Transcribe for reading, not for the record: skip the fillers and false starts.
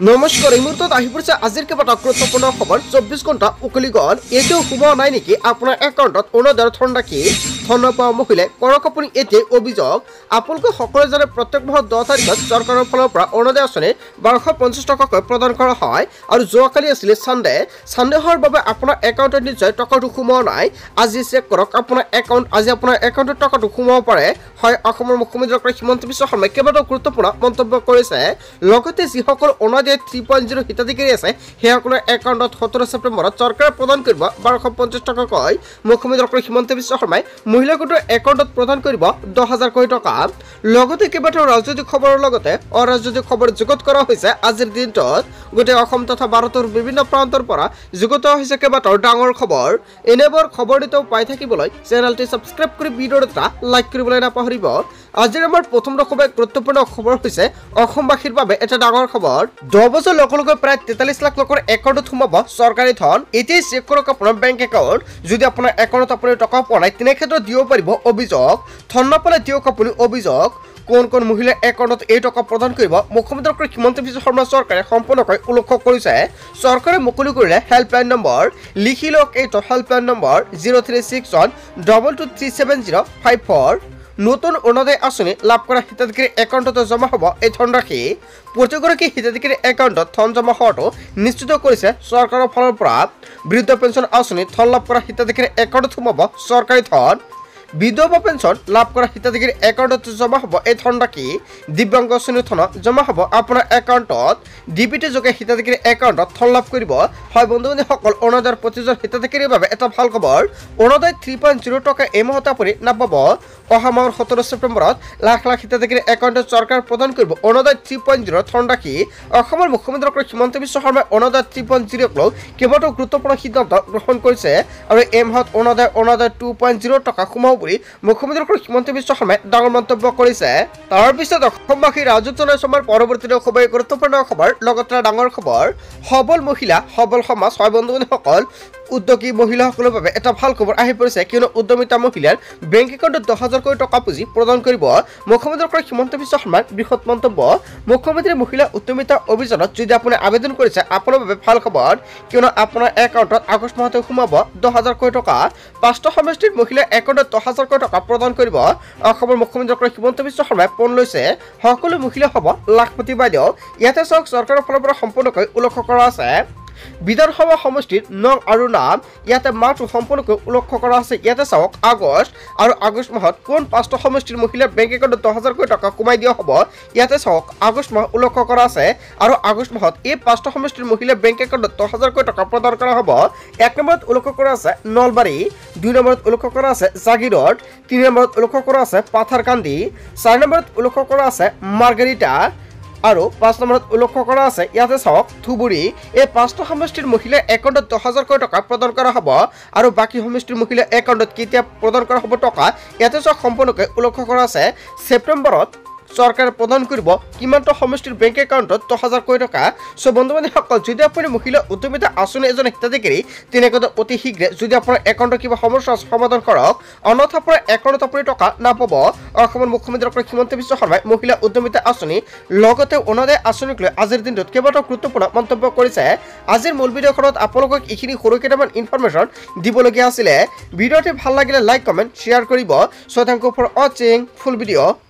নমস্কাৰ এই মুহূৰ্তত আহি পৰিছে আজিৰ কেইবাটাও গুৰুত্বপূৰ্ণ খবৰ 24 ঘণ্টা উকলি গ'ল এতিয়াও সোমোৱা নাই নেকি আপোনাৰ একাউণ্টত অৰুণোদয়ৰ ধন ৰাখি ধন নোপোৱা মহিলাই কৰক আপুনি এতিয়া অভিযোগ আপোনালোকে সকলোৱে জানে প্ৰত্যেক মাহৰ 10 তাৰিখত চৰকাৰৰ ফালৰ পৰা অৰুণোদয় আঁচনি 1250 টকাকৈ প্ৰদান কৰা হয় আৰু যোৱাকালি আছিল সানডে হোৱাৰ বাবে আপোনাৰ একাউণ্টত নিশ্চয় টকাটো সোমোৱা নাই আজি চেক কৰক আপোনাৰ একাউণ্ট আজি আপোনাৰ একাউণ্টত টকাটো সোমাব পাৰে হয় অসমৰ মুখ্যমন্ত্ৰী ডক্টৰ হিমন্ত বিশ্ব শৰ্মাই কেইবাটাও গুৰুত্বপূৰ্ণ মন্তব্য কৰিছে লগতে যিসকল অৰুণোদয় 3.0 হিতাধিকাৰী আছে হেসকলৰ একাউণ্টত 17 ছেপ্টেম্বৰত চৰকাৰে প্ৰদান কৰিব 1250 টকাকৈ মুখ্যমন্ত্ৰী ডক্টৰ হিমন্ত বিশ্ব শৰ্মাই মহিলা গোটৰ একাউণ্টত প্ৰদান কৰিব 10,000 কোটি টকা লগতে কেইবাটাও ৰাজনৈতিক খবৰৰ লগতে অৰাজনৈতিক খবৰ যুগত কৰা হৈছে আজিৰ দিনটোত গোটেই অসম তথা ভাৰতৰ বিভিন্ন প্ৰান্তৰ পৰা যুগত হৈছে কেইবাটাও ডাঙৰ খবৰ এনেবোৰ খবৰ দিতেও পাই থাকিবলৈ চেনেলটি সাবস্ক্ৰাইব কৰি ভিডিঅ'টা লাইক কৰিবলৈ নাপাহৰিব আজিৰ আমাৰ প্ৰথম খুব গুৰুত্বপূৰ্ণ খবৰ হৈছে অসমবাসীৰ বাবে এটা ডাঙৰ খবৰ 10 বছৰ লগে প্ৰায় 43 লাখ লোকৰ একাউণ্টত সোমাব চৰকাৰী ধন এতিয়াই চেক কৰক আপোনাৰ বেংক একাউণ্ট যদি আপোনাৰ একাউণ্টত আপুনি টকা পোৱা নাই তেনে ক্ষেত্ৰত দিব পাৰিব অভিযোগ ধন নাপালে দিয়ক আপুনি অভিযোগ কোন মহিলাৰ একাউণ্টত এই টকা প্ৰদান কৰিব মুখ্যমন্ত্ৰী ডক্টৰ হিমন্ত বিশ্ব শৰ্মা চৰকাৰে সম্পূৰ্ণকৈ উল্লেখ কৰিছে চৰকাৰে মুকলি কৰিলে হেল্পলাইন নম্বৰ লিখি লওক এই হেল্পলাইন নম্বৰ 0361223754 নতুন অৰুণোদয় আঁচনি লাভ কৰা হিতাধিকাৰীৰ একাউণ্টত জমা হ'ব এই ধনৰাশি প্ৰতিগৰাকী হিতাধিকাৰীৰ একাউণ্টত ধন জমা হোৱাটো নিশ্চিত কৰিছে চৰকাৰৰ ফালৰ পৰা বৃদ্ধ পেঞ্চন আঁচনি ধন লাভ কৰা হিতাধিকাৰীৰ একাউণ্টত সোমাব চৰকাৰী ধন বিধৱা পেঞ্চন লাভ কৰা হিতাধিকাৰীৰ একাউণ্টত জমা হ'ব এই ধনৰাশি দিব্যাংগ আঁচনিৰ ধন জমা হ'ব আপোনাৰ একাউণ্টত ডিবিটি যোগে হিতাধিকাৰীৰ একাউণ্টত ধন লাভ কৰিব হয় বন্ধু-বান্ধৱীসকল অৰুণোদয়ৰ প্ৰতিজন হিতাধিকাৰীৰ বাবে এটা ভাল খবৰ অৰুণোদয় 3.0 টকা এই মাহত আপুনি নাপাব অহা মাহৰ 17 ছেপ্টেম্বৰত লাখ লাখ হিতাধিকাৰীৰ একাউণ্টত চৰকাৰ প্ৰদান কৰিব অৰুণোদয় 3.0 ধনৰাশি অসমৰ মুখ্যমন্ত্ৰী ডক্টৰ হিমন্ত বিশ্ব শৰ্মাই অৰুণোদয় 3.0 লৈ কেইবাটাও গুৰুত্বপূৰ্ণ সিদ্ধান্ত গ্ৰহণ কৰিছে আৰু এই মাহত অৰুণোদয় 2.0 টকা সোমাব বুলি মুখ্যমন্ত্ৰী ডক্টৰ হিমন্ত বিশ্ব শৰ্মাই ডাঙৰ মন্তব্য কৰিছে তাৰ পিছত অসমবাসী ৰাজত্ব সময় পৰৱৰ্তী খুবেই গুৰুত্বপূৰ্ণ খবৰ লগতে ডাঙৰ খবৰ সবল মহিলা সবল সমাজ হয় বন্ধু-বান্ধৱীসকল উদ্যোগী মহিলাসকলৰ বাবে এটা ভাল খবৰ আহি পৰিছে কিয়নো উদ্যমিতা মহিলাৰ বেংক একাউণ্টত 10,000 কোটি টকা পুঁজি প্ৰদান কৰিব মুখ্যমন্ত্ৰী ডক্টৰ হিমন্ত বিশ্ব শৰ্মাৰ বৃহৎ মন্তব্য মুখ্যমন্ত্ৰী মহিলা উদ্যমিতা অভিযানত যদি আপুনি আবেদন কৰিছে আপোনাৰ বাবে ভাল খবৰ কিয়নো আপোনাৰ একাউণ্টত আগষ্ট মাহতে সোমাব 10,000 কোটি টকা 5টা সমষ্টিৰ মহিলাৰ একাউণ্টত 10,000 কোটি টকা প্ৰদান কৰিব অসমৰ মুখ্যমন্ত্ৰী ডক্টৰ হিমন্ত বিশ্ব শৰ্মাই পণ লৈছে সকলো মহিলা হ'ব লাখপতি বাইদেউ ইয়াতে চাওক চৰকাৰৰ ফালৰ পৰা সম্পূৰ্ণকৈ উল্লেখ কৰা আছে বিধানসভা সমষ্টিৰ নং আৰু নাম ইয়াতে মাহটো সম্পূৰ্ণকৈ উল্লেখ কৰা আছে ইয়াতে চাওক আগষ্ট মাহত কোন 5টা সমষ্টিৰ মহিলাৰ বেংক একাউণ্টত 10,000 কোটি টকা কমাই দিয়া হ'ব ইয়াতে চাওক আগষ্ট মাহ উল্লেখ কৰা আছে আৰু আগষ্ট মাহত এই 5টা সমষ্টিৰ মহিলাৰ বেংক একাউণ্টত 10,000 কোটি টকা প্ৰদান কৰা হ'ব 1 নম্বৰত উল্লেখ কৰা আছে নলবাৰী 2 নম্বৰত উল্লেখ কৰা আছে জাগিৰোড 3 নম্বৰত উল্লেখ কৰা আছে পাথাৰকান্দি 4 নম্বৰত উল্লেখ কৰা আছে মাৰ্গাৰিটা আৰু 5 নম্বৰত উল্লেখ কৰা আছে ইয়াতে চাওক ধুবুৰী এই 5টা সমষ্টিৰ মহিলাৰ একাউণ্টত 10,000 কোটি টকা প্ৰদান কৰা হ'ব আৰু বাকি সমষ্টিৰ মহিলাৰ একাউণ্টত কেতিয়া প্ৰদান কৰা হ'ব টকা ইয়াতে চাওক সম্পূৰ্ণকৈ উল্লেখ কৰা আছে ছেপ্টেম্বৰত চৰকাৰে প্ৰদান কৰিব কিমানটা সমষ্টিৰ বেংক একাউণ্টত 10,000 কোটি টকা সো বন্ধু-বান্ধৱীসকল যদি আপুনি মহিলা উদ্যমিতা আঁচনি এজন হিতাধিকাৰী তেনেকৈ অতি শীঘ্ৰে যদি আপোনাৰ একাউণ্টৰ কিবা সমস্যা সমাধান কৰক অন্যথা আপোনাৰ একাউণ্টত আপুনি টকা নাপাব অসমৰ মুখ্যমন্ত্ৰী ডক্টৰ হিমন্ত বিশ্ব শৰ্মাই মহিলা উদ্যমিতা আঁচনি লগতে অৰুণোদয় আঁচনিক লৈ আজিৰ দিনটোত কেইবাটাও গুৰুত্বপূৰ্ণ মন্তব্য কৰিছে আজিৰ মূল ভিডিঅ'খনত আপোনালোকক এইখিনি সৰু কেইটামান ইনফৰমেশ্যন দিবলগীয়া আছিলে ভিডিঅ'টি ভাল লাগিলে লাইক কমেণ্ট শ্বেয়াৰ কৰিব সো থেংক ইউ ফৰ ৱাচিং ফুল ভিডিঅ'